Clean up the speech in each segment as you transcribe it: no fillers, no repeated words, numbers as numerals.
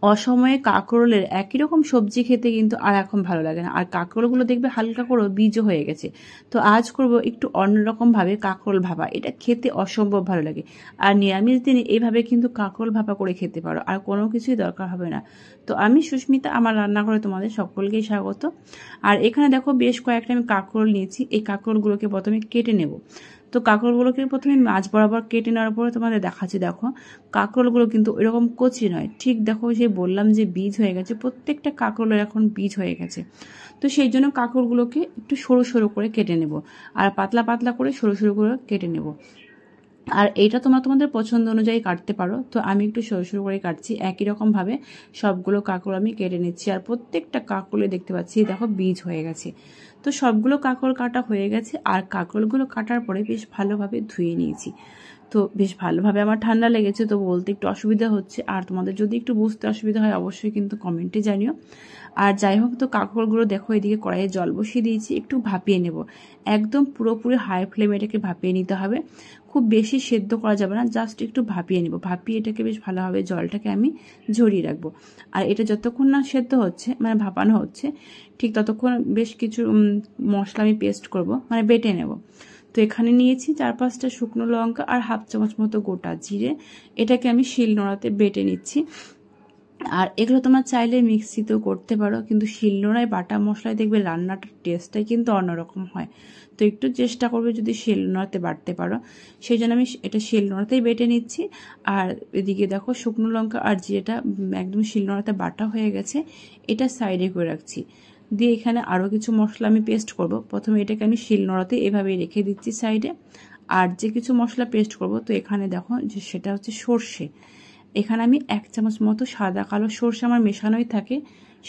অসময়ে কাঁকরোলের একই রকম সবজি খেতে কিন্তু আর এখন ভালো লাগে না। আর কাঁকরোলগুলো দেখবে হালকা করে বীজও হয়ে গেছে। তো আজ করব একটু অন্যরকমভাবে কাঁকরোল ভাপা। এটা খেতে অসম্ভব ভালো লাগে। আর নিরামিষ দিনে এইভাবে কিন্তু কাঁকরোল ভাপা করে খেতে পারো, আর কোনো কিছুই দরকার হবে না। তো আমি সুস্মিতা, আমার রান্নাঘরে তোমাদের সকলকেই স্বাগত। আর এখানে দেখো বেশ কয়েকটা আমি কাঁকরোল নিয়েছি। এই কাঁকরোলগুলোকে প্রথমে কেটে নেব। তো কাঁকরোলগুলোকে প্রথমে মাছ বরাবর কেটে নেওয়ার পরে তোমাদের দেখাচ্ছি। দেখো কাঁকরোলগুলো কিন্তু এরকম কচি নয়, ঠিক দেখো যে বললাম যে বীজ হয়ে গেছে, প্রত্যেকটা কাঁকরোলের এখন বীজ হয়ে গেছে। তো সেই জন্য কাঁকরোলগুলোকে একটু সরু সরু করে কেটে নেব, আর পাতলা পাতলা করে সরু সরু করে কেটে নেব। আর এইটা তোমাদের পছন্দ অনুযায়ী কাটতে পারো। তো আমি একটু সরু সরু করে কাটছি। একই রকমভাবে সবগুলো কাঁকরোল আমি কেটে নিচ্ছি। আর প্রত্যেকটা কাঁকরোলে দেখতে পাচ্ছি দেখো বীজ হয়ে গেছে। তো সবগুলো কাঁকরোল কাটা হয়ে গেছে। আর কাঁকরোলগুলো কাটার পরে বেশ ভালোভাবে ধুয়ে নিয়েছি। তো বেশ ভালোভাবে আমার ঠান্ডা লেগেছে, তো বলতে একটু অসুবিধা হচ্ছে। আর তোমাদের যদি একটু বুঝতে অসুবিধা হয় অবশ্যই কিন্তু কমেন্টে জানিও। আর যাই হোক, তো কাঁকরোলগুলো দেখো এদিকে কড়াইয়ে জল বসিয়ে দিয়েছি, একটু ভাপিয়ে নেব। একদম পুরোপুরি হাই ফ্লেমে এটাকে ভাপিয়ে নিতে হবে। খুব বেশি সেদ্ধ করা যাবে না, জাস্ট একটু ভাপিয়ে নেব। ভাপিয়ে এটাকে বেশ ভালোভাবে জলটাকে আমি ঝরিয়ে রাখবো। আর এটা যতক্ষণ না সেদ্ধ হচ্ছে, মানে ভাপানো হচ্ছে, ঠিক ততক্ষণ বেশ কিছু মশলা আমি পেস্ট করব, মানে বেটে নেব। তো এখানে নিয়েছি 4-5টা শুকনো লঙ্কা আর হাফ চামচ মতো গোটা জিরে। এটাকে আমি শিলনোড়াতে বেটে নিচ্ছি। আর এগুলো তোমরা চাইলে মিক্সিতেও করতে পারো, কিন্তু শিলনোড়ায় বাটা মশলায় দেখবে রান্নাটার টেস্টটাই কিন্তু অন্যরকম হয়। তো একটু চেষ্টা করবে যদি শিলনোড়াতে বাটতে পারো। সেই জন্য আমি এটা শিলনোড়াতেই বেটে নিচ্ছি। আর এদিকে দেখো শুকনো লঙ্কা আর জিরেটা একদম শিলনোড়াতে বাটা হয়ে গেছে, এটা সাইডে করে রাখছি। দিয়ে এখানে আরও কিছু মশলা আমি পেস্ট করব। প্রথমে এটাকে আমি শিলনোড়াতে এভাবে রেখে দিচ্ছি সাইডে। আর যে কিছু মশলা পেস্ট করব, তো এখানে দেখো যে সেটা হচ্ছে সর্ষে। এখানে আমি 1 চামচ মতো সাদা কালো সর্ষে আমার মেশানোই থাকে,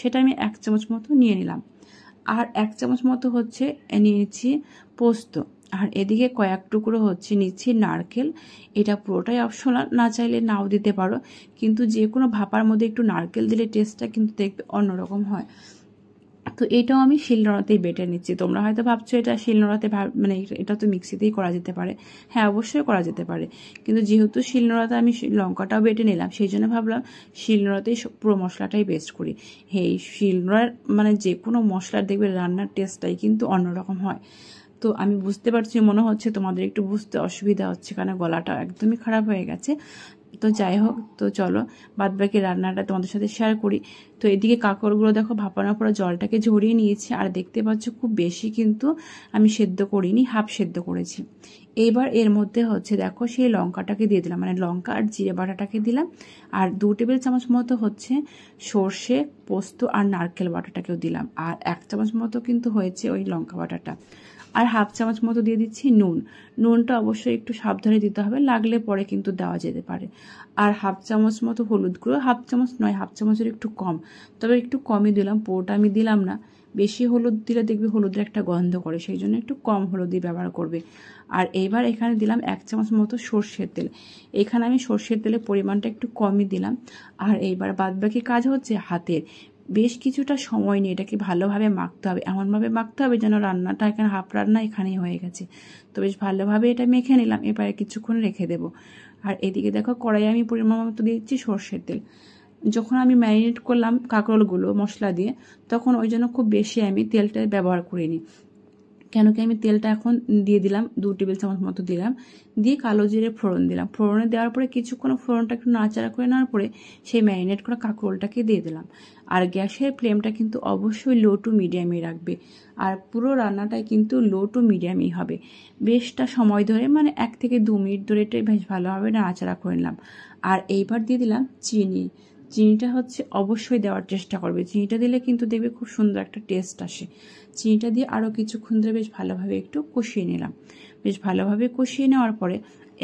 সেটা আমি 1 চামচ মতো নিয়ে নিলাম। আর 1 চামচ মতো হচ্ছে নিয়েছি পোস্ত। আর এদিকে কয়েক টুকরো হচ্ছে নিচ্ছি নারকেল। এটা পুরোটাই অপশনাল, না চাইলে নাও দিতে পারো, কিন্তু যে কোনো ভাপার মধ্যে একটু নারকেল দিলে টেস্টটা কিন্তু দেখবে অন্যরকম হয়। তো এটাও আমি শিলনোড়াতেই বেটে নিচ্ছি। তোমরা হয়তো ভাবছো এটা শিলনোড়াতে মানে এটা তো মিক্সিতেই করা যেতে পারে। হ্যাঁ, অবশ্যই করা যেতে পারে, কিন্তু যেহেতু শিলনোড়াতে আমি লঙ্কাটাও বেটে নিলাম, সেই জন্য ভাবলাম শিলনোড়াতেই পুরো মশলাটাই পেস্ট করি। এই শিলনোড়ার মানে যে কোনো মশলার দেখবে রান্নার টেস্টটাই কিন্তু অন্যরকম হয়। তো আমি বুঝতে পারছি, মনে হচ্ছে তোমাদের একটু বুঝতে অসুবিধা হচ্ছে, কারণ গলাটা একদমই খারাপ হয়ে গেছে। তো যাই হোক, তো চলো বাদবাকি রান্নাটা তোমাদের সাথে শেয়ার করি। তো এদিকে কাঁকরোলগুলো দেখো ভাপানোর পরে জলটাকে ঝরিয়ে নিয়েছি। আর দেখতে পাচ্ছ খুব বেশি কিন্তু আমি সেদ্ধ করিনি, হাফ সেদ্ধ করেছি। এইবার এর মধ্যে হচ্ছে দেখো সেই লঙ্কাটাকে দিয়ে দিলাম, মানে লঙ্কা আর জিরে বাটাটাকে দিলাম। আর 2 টেবিল চামচ মতো হচ্ছে সর্ষে, পোস্ত আর নারকেল বাটাটাকেও দিলাম। আর 1 চামচ মতো কিন্তু হয়েছে ওই লঙ্কা বাটাটা। আর হাফ চামচ মতো দিয়ে দিচ্ছি নুন। নুনটা অবশ্যই একটু সাবধানে দিতে হবে, লাগলে পরে কিন্তু দেওয়া যেতে পারে। আর হাফ চামচ মতো হলুদ গুঁড়ো, হাফ চামচ নয়, হাফ চামচের একটু কম, তবে একটু কমই দিলাম, পুরোটা আমি দিলাম না। বেশি হলুদ দিলে দেখবে হলুদের একটা গন্ধ করে, সেই জন্য একটু কম হলুদই ব্যবহার করবে। আর এইবার এখানে দিলাম 1 চামচ মতো সর্ষের তেল। এখানে আমি সর্ষের তেলের পরিমাণটা একটু কমই দিলাম। আর এইবার বাদবাকি কাজ হচ্ছে হাতের। বেশ কিছুটা সময় নিয়ে এটাকে ভালোভাবে মাখতে হবে, এমনভাবে মাখতে হবে যেন রান্নাটা এখানে হাফ রান্না এখানেই হয়ে গেছে। তো বেশ ভালোভাবে এটা মেখে নিলাম, এবারে কিছুক্ষণ রেখে দেবো। আর এদিকে দেখো কড়াইয়ে আমি পরিমাণ মতো দিচ্ছি সর্ষের তেল। যখন আমি ম্যারিনেট করলাম কাঁকরোলগুলো মশলা দিয়ে, তখন ওই জন্য খুব বেশি আমি তেলটা ব্যবহার করিনি। কেন কি আমি তেলটা এখন দিয়ে দিলাম, 2 টেবিল চামচ মতো দিলাম। দিয়ে কালো জিরে ফোড়ন দিলাম। ফোড়নে দেওয়ার পরে কিছুক্ষণ ফোড়নটা একটু নাড়াচাড়া করে নেওয়ার পরে সেই ম্যারিনেট করা কাঁকরোলটাকে দিয়ে দিলাম। আর গ্যাসের ফ্লেমটা কিন্তু অবশ্যই লো টু মিডিয়ামে রাখবে। আর পুরো রান্নাটাই কিন্তু লো টু মিডিয়ামই হবে। বেশটা সময় ধরে, মানে 1 থেকে 2 মিনিট ধরে এটা বেশ ভালোভাবে নাড়াচাড়া করে নিলাম। আর এইবার দিয়ে দিলাম চিনি। চিনিটা হচ্ছে অবশ্যই দেওয়ার চেষ্টা করবে, চিনিটা দিলে কিন্তু দেখবে খুব সুন্দর একটা টেস্ট আসে। চিনিটা দিয়ে আরও কিছুক্ষণ ধরে বেশ ভালোভাবে একটু কষিয়ে নিলাম। বেশ ভালোভাবে কষিয়ে নেওয়ার পরে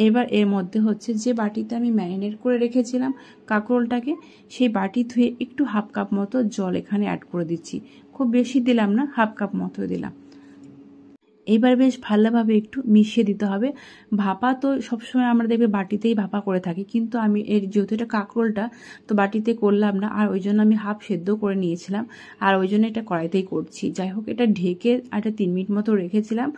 এবার এর মধ্যে হচ্ছে যে বাটিতে আমি ম্যারিনেট করে রেখেছিলাম কাঁকরোলটাকে, সেই বাটি ধুয়ে একটু হাফ কাপ মতো জল এখানে অ্যাড করে দিচ্ছি। খুব বেশি দিলাম না, হাফ কাপ মতো দিলাম। এবার বেশ ভালোভাবে একটু মিশিয়ে দিতে হবে। ভাপা তো সবসময় আমরা দেখবে বাটিতেই ভাপা করে থাকি, কিন্তু আমি যেহেতু এটা কাঁকরোলটা তো বাটিতে করলাম না, আর ওই জন্য আমি হাফ সেদ্ধ করে নিয়েছিলাম, আর ওই জন্য এটা কড়াইতেই করছি। যাই হোক, এটা ঢেকে একটা 3 মিনিট মতো রেখেছিলাম,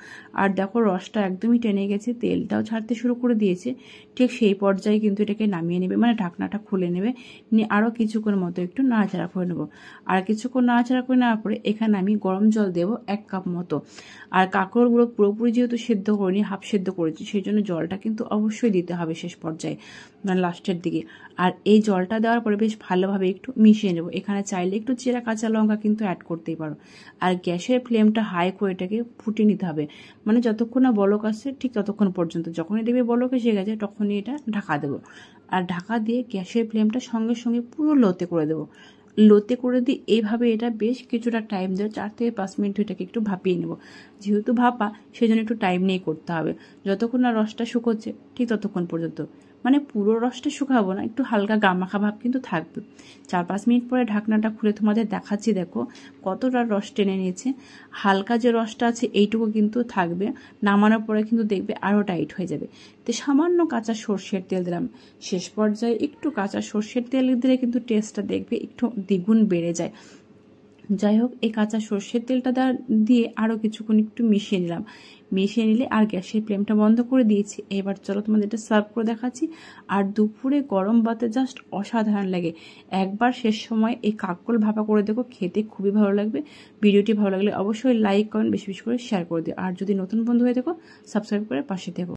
আর দেখো রসটা একদমই টেনে গেছে, তেলটাও ছাড়তে শুরু করে দিয়েছে। ঠিক সেই পর্যায়ে কিন্তু এটাকে নামিয়ে নেবে, মানে ঢাকনাটা খুলে নেবে, নিয়ে আরও কিছুক্ষণ মতো একটু নাড়াচাড়া করে নেবো। আর কিছুক্ষণ নাড়াচাড়া করে নেওয়ার পরে এখানে আমি গরম জল দেবো 1 কাপ মতো। আর কাঁকরোলগুলো পুরোপুরি যেহেতু সেদ্ধ করিনি, হাফ সেদ্ধ করেছি, সেই জন্য জলটা কিন্তু অবশ্যই দিতে হবে শেষ পর্যায়ে, মানে লাস্টের দিকে। আর এই জলটা দেওয়ার পরে বেশ ভালোভাবে একটু মিশিয়ে নেব। এখানে চাইলে একটু চেরা কাঁচা লঙ্কা কিন্তু অ্যাড করতেই পারো। আর গ্যাসের ফ্লেমটা হাই করে এটাকে ফুটিয়ে নিতে হবে, মানে যতক্ষণ না বলক আসছে ঠিক ততক্ষণ পর্যন্ত। যখনই দেখবে বলক এসে গেছে তখনই এটা ঢাকা দেবো, আর ঢাকা দিয়ে গ্যাসের ফ্লেমটা সঙ্গে সঙ্গে পুরো লোতে করে দেবো। লোতে করে দিই এইভাবে এটা বেশ কিছুটা টাইম দেবো, 4 থেকে 5 মিনিট এটাকে একটু ভাপিয়ে নেব। যেহেতু ভাপা সেই জন্য একটু টাইম নিয়ে করতে হবে, যতক্ষণ না রসটা শুকোচ্ছে ঠিক ততক্ষণ পর্যন্ত। মানে পুরো রসটা শুকাবো না, একটু হালকা গামাখা ভাব কিন্তু থাকবে। 4-5 মিনিট পরে ঢাকনাটা খুলে তোমাদের দেখাচ্ছি, দেখো কতটা রস টেনে নিয়েছে। হালকা যে রসটা আছে এইটুকু কিন্তু থাকবে, নামানোর পরে কিন্তু দেখবে আরও টাইট হয়ে যাবে। তো সামান্য কাঁচা সর্ষের তেল দিলাম, শেষ পর্যায়ে একটু কাঁচা সর্ষের তেল দিলে কিন্তু টেস্টটা দেখবে একটু দ্বিগুণ বেড়ে যায়। যাই হোক, এই কাঁচা সর্ষের তেলটা দিয়ে আরও কিছুক্ষণ একটু মিশিয়ে নিলাম। মিশিয়ে নিলে আর গ্যাসের ফ্লেমটা বন্ধ করে দিয়েছি। এবার চলো তোমাদের এটা সার্ভ করে দেখাচ্ছি। আর দুপুরে গরম ভাতে জাস্ট অসাধারণ লাগে। একবার শেষ সময় এই কাঁকরোল ভাপা করে দেখো, খেতে খুবই ভালো লাগবে। ভিডিওটি ভালো লাগলে অবশ্যই লাইক কমেন্ট বেশি বেশি করে শেয়ার করে দিও। আর যদি নতুন বন্ধু হয়ে দেখো, সাবস্ক্রাইব করে পাশে থেকো।